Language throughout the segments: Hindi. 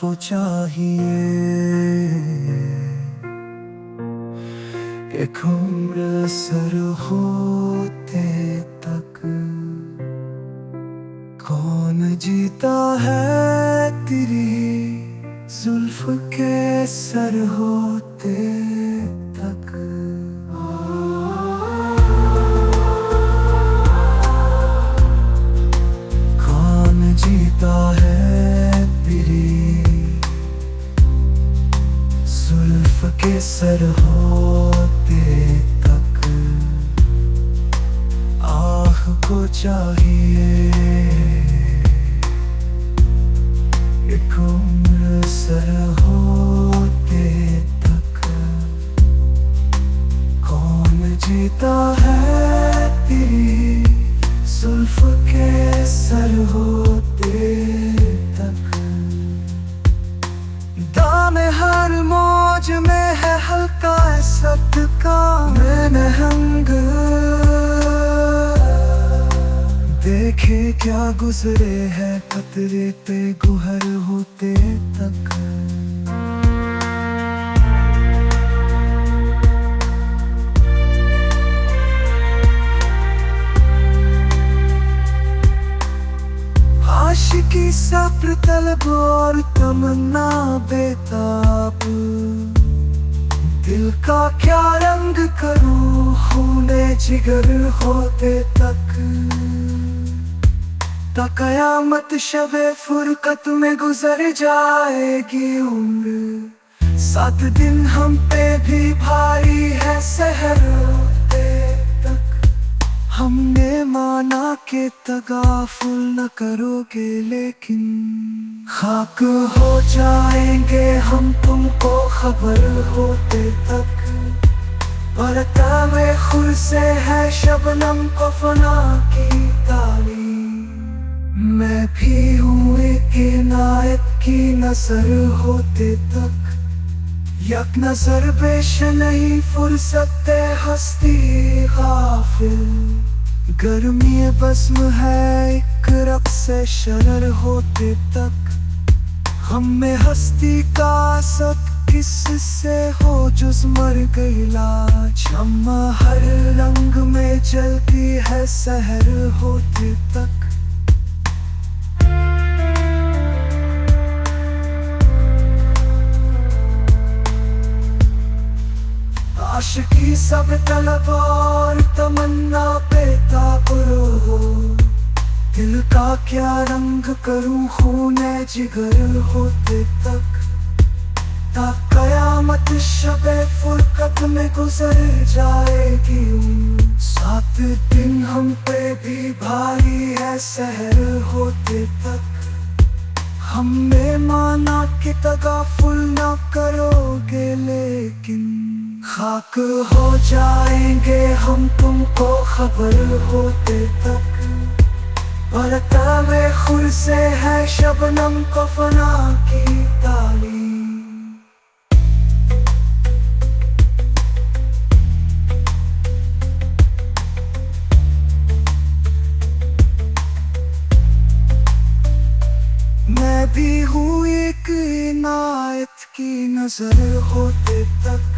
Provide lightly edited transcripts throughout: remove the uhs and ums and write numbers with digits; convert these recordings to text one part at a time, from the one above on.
वो चाहिए। एक उम्र सर होते तक कौन जीता है तेरी जुल्फ के सर होते तक। कौन जीता है तेरी जुल्फ के सर होते तक। आह को चाहिए एक उम्र सर होते तक। कौन जीता है तेरी जुल्फ के सर होते तक। दाम हर मौज में है हल्का सदका मैं नहंग। देखे क्या गुजरे है खतरे पे गुहर होते तक। आशिकी सब्र तलब और तमन्ना बेताब। दिल का क्या रंग करूं खूने जिगर होते तक। कयामत शबे फुरकत में गुजर जाएगी उम्र। 7 दिन हम पे भी भारी है सहर होते तक। हमने माना के तगाफुल न करोगे लेकिन खाक हो जाएंगे हम तुमको खबर होते तक। बरतावे खुर से है शबनम को फना की तालीम। मैं भी हूँ एक इनायत की नजर होते तक। यक नजर पेश नहीं फुर्सत हस्ती गाफिल। गर्मी बस्म है एक रक्स शरर होते तक। हम में हस्ती का असद किससे हो जुज मर गई लाज। हम हर रंग में जलती है सहर होते तक। आशिकी सब तलब और तमन्ना बेताब हो। दिल का क्या रंग करूं खूने जिगर होते तक। कयामत शबे फुरकत में गुजर जाएगी 7 दिन हम पे भी भारी है सहर होते तक। हमने माना कि तगाफुल न करोगे लेकिन खाक हो जाएंगे हम तुमको खबर होते तक। बरतावे खुर से है शबनम को फना की तालीम। मैं भी हूँ एक इनायत की नजर होते तक।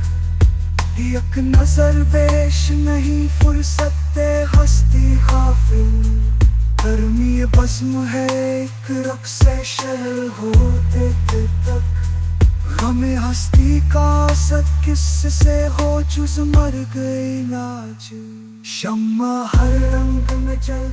एक नजर पेश नहीं फुर्सत हस्ती गाफिल। गर्मी बस्म है एक रक्स शरर होते तक। हमें हस्ती का असद किससे हो जुज मर गई लाज। शम्मा हर रंग में जल